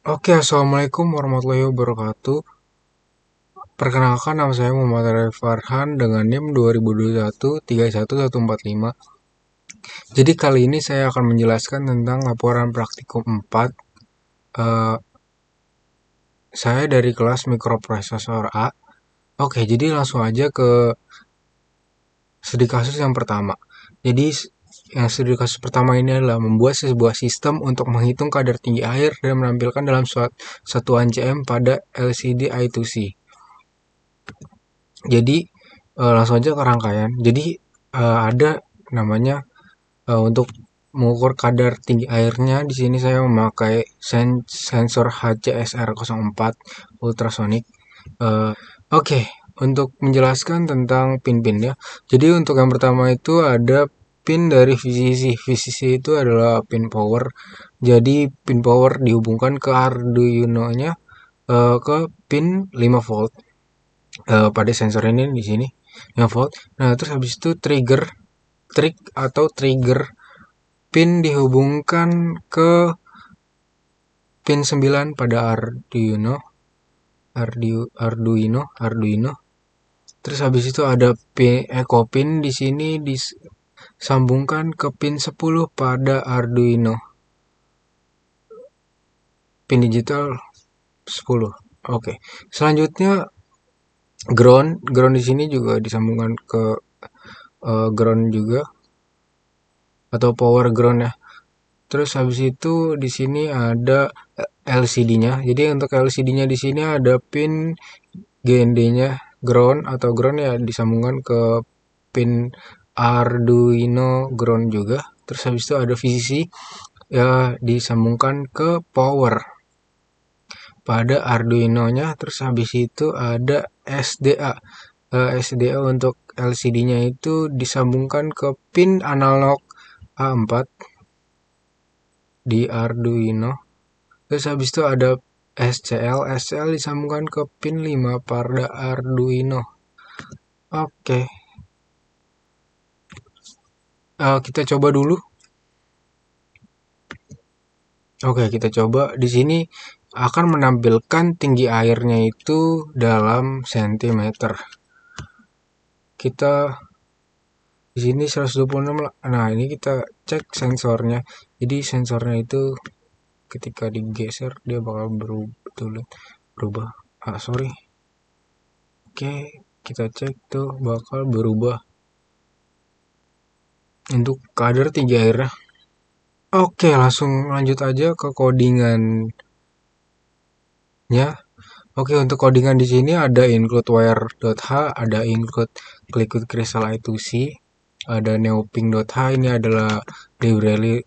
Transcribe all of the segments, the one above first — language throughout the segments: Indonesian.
Oke, Assalamualaikum warahmatullahi wabarakatuh. Perkenalkan, nama saya Muhammad Arif Farhan dengan NIM 2021 31145. Jadi kali ini saya akan menjelaskan tentang laporan praktikum 4. Eh, saya dari kelas mikroprosesor A. Oke, jadi langsung aja ke studi kasus yang pertama. Jadi yang studi kasus pertama ini adalah membuat sebuah sistem untuk menghitung kadar tinggi air dan menampilkan dalam satuan cm pada LCD I2C. Jadi langsung aja ke rangkaian. Jadi ada namanya untuk mengukur kadar tinggi airnya. Di sini saya memakai sensor HCSR04 ultrasonic. Oke, untuk menjelaskan tentang pin-pin ya. Jadi untuk yang pertama itu ada pin dari VCC. VCC itu adalah pin power. Jadi pin power dihubungkan ke Arduino-nya ke pin 5 volt. Pada sensor ini di sini 5 volt. Nah, terus habis itu trigger pin dihubungkan ke pin 9 pada Arduino. Terus habis itu ada echo pin di sini disambungkan ke pin 10 pada Arduino. Pin digital 10. Oke. Selanjutnya ground di sini juga disambungkan ke ground juga atau power ground ya. Terus habis itu di sini ada LCD-nya. Jadi untuk LCD-nya di sini ada pin GND-nya ground atau ground ya disambungkan ke pin Arduino ground juga. Terus habis itu ada VCC ya disambungkan ke power pada Arduino-nya. Terus habis itu ada SDA. SDA untuk LCD-nya itu disambungkan ke pin analog A4 di Arduino. Terus habis itu ada SCL disambungkan ke pin 5 pada Arduino. Oke. Kita coba dulu. Oke, kita coba. Di sini akan menampilkan tinggi airnya itu dalam sentimeter. Kita di sini 126. Nah, ini kita cek sensornya. Jadi sensornya itu ketika digeser dia bakal berubah. Sorry. Oke, kita cek tuh bakal berubah untuk kadar tinggi airnya. Oke, langsung lanjut aja ke codingannya. Oke, untuk codingan di sini ada include_wire.h, ada include liquid crystal I2C, ada neoping.h. Ini adalah library.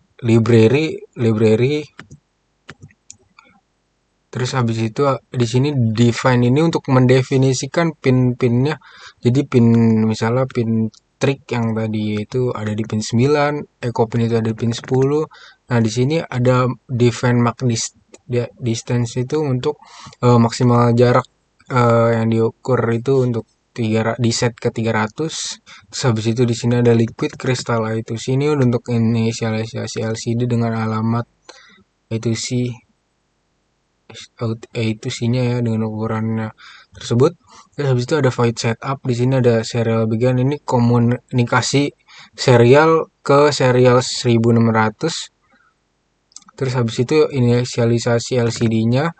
Terus habis itu di sini define ini untuk mendefinisikan pin-pinnya. Jadi pin misalnya pin trik yang tadi itu ada di pin 9, echo pin itu ada di pin 10. Nah, di sini ada define max distance itu untuk maksimal jarak yang diukur itu untuk di set ke 300. Terus habis itu di sini ada liquid crystal itu sini untuk inisialisasi LCD dengan alamat itu sih itu sinya ya dengan ukurannya tersebut. Terus habis itu ada void setup. Di sini ada serial begin, ini komunikasi serial ke serial 1600. Terus habis itu inisialisasi LCD-nya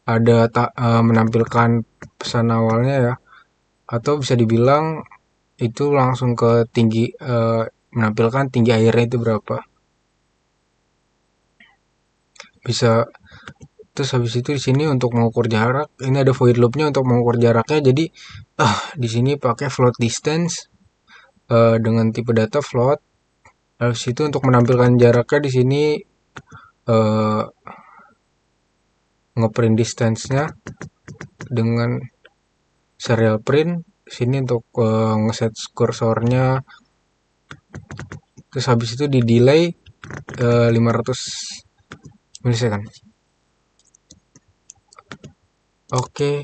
ada menampilkan pesan awalnya ya, atau bisa dibilang itu langsung ke tinggi menampilkan tinggi airnya itu berapa. Bisa. Terus habis itu di sini untuk mengukur jarak, ini ada void loop-nya untuk mengukur jaraknya. Jadi di sini pakai float distance dengan tipe data float. Habis itu untuk menampilkan jaraknya di sini uh, ngeprint distance-nya dengan serial print. Sini untuk ngeset kursornya. Terus habis itu di delay 500 milisecond. Oke,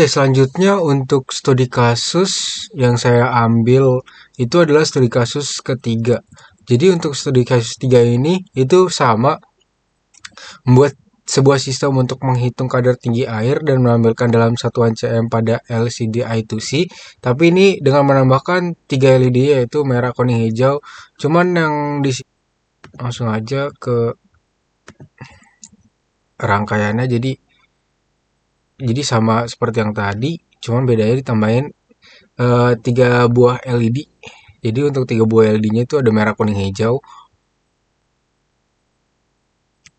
selanjutnya untuk studi kasus yang saya ambil itu adalah studi kasus ketiga. Jadi untuk studi kasus 3 ini itu sama, membuat sebuah sistem untuk menghitung kadar tinggi air dan menampilkan dalam satuan cm pada LCD I2C. Tapi ini dengan menambahkan 3 LED yaitu merah, kuning, hijau. Cuman yang di langsung aja ke rangkaiannya. Jadi sama seperti yang tadi, cuman bedanya ditambahin 3 buah LED. Jadi untuk 3 buah LED-nya itu ada merah, kuning, hijau.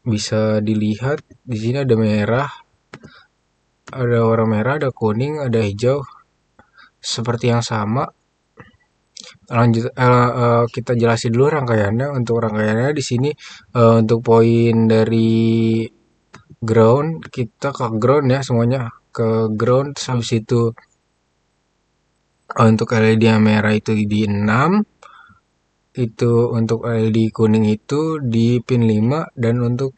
Bisa dilihat di sini ada merah, ada warna merah, ada kuning, ada hijau. Seperti yang sama. Lanjut kita jelasin dulu rangkaiannya. Untuk rangkaiannya di sini untuk poin dari ground, kita ke ground ya semuanya, ke ground. Terus habis itu untuk LED yang merah itu di 6, itu untuk LED kuning itu di pin 5, dan untuk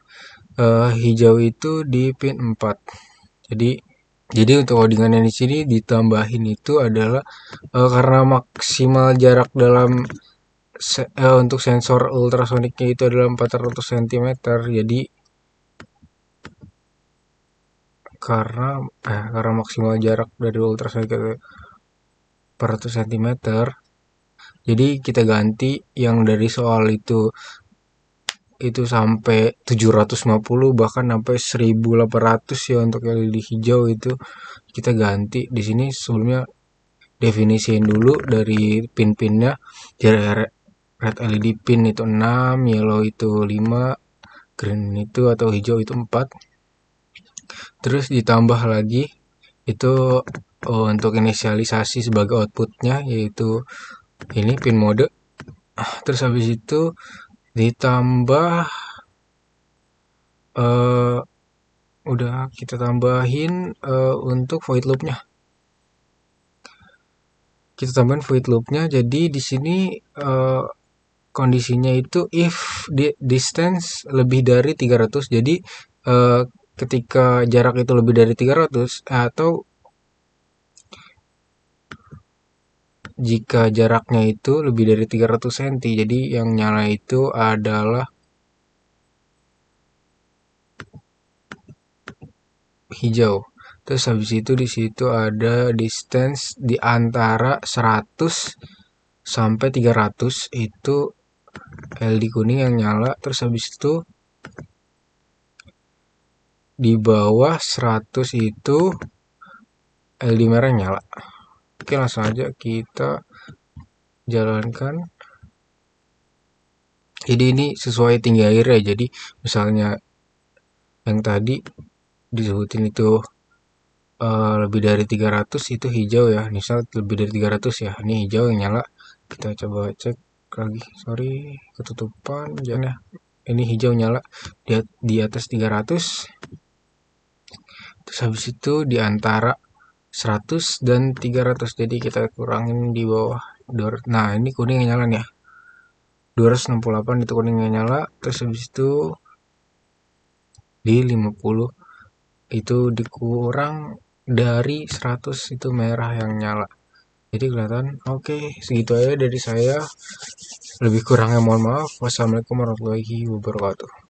hijau itu di pin 4. Jadi untuk codingan yang di sini ditambahin itu adalah karena maksimal jarak dalam untuk sensor ultrasoniknya itu adalah 400 cm. Jadi karena maksimal jarak dari ultrasonik itu 400 cm, jadi kita ganti yang dari soal itu sampai 750, bahkan sampai 1800 ya untuk LED hijau itu kita ganti. Di sini sebelumnya definisiin dulu dari pin-pinnya. Jadi red LED pin itu 6, yellow itu 5, green itu atau hijau itu 4. Terus ditambah lagi itu untuk inisialisasi sebagai outputnya, yaitu ini pin mode. Terus habis itu ditambah udah kita tambahin untuk void loopnya. Kita tambahin void loopnya. Jadi di sini kondisinya itu if distance lebih dari 300. Jadi ketika jarak itu lebih dari 300, atau jika jaraknya itu lebih dari 300 cm, jadi yang nyala itu adalah hijau. Terus habis itu di situ ada distance di antara 100 sampai 300 itu LED kuning yang nyala. Terus habis itu di bawah 100 itu LED merah nyala. Oke, langsung aja kita jalankan. Jadi ini sesuai tinggi air ya. Jadi misalnya yang tadi disebutin itu lebih dari 300 itu hijau ya. Misal lebih dari 300 ya. Ini hijau yang nyala. Kita coba cek lagi. Sorry, ketutupan jangan ya. Ini hijau nyala di atas 300. Terus habis itu di antara 100 dan 300. Jadi kita kurangin di bawah. Nah, ini kuning yang nyala nih ya. 268 itu kuning yang nyala. Terus habis itu di 50 itu dikurang dari 100 itu merah yang nyala. Jadi kelihatan. Oke, segitu aja dari saya. Lebih kurangnya mohon maaf. Wassalamualaikum warahmatullahi wabarakatuh.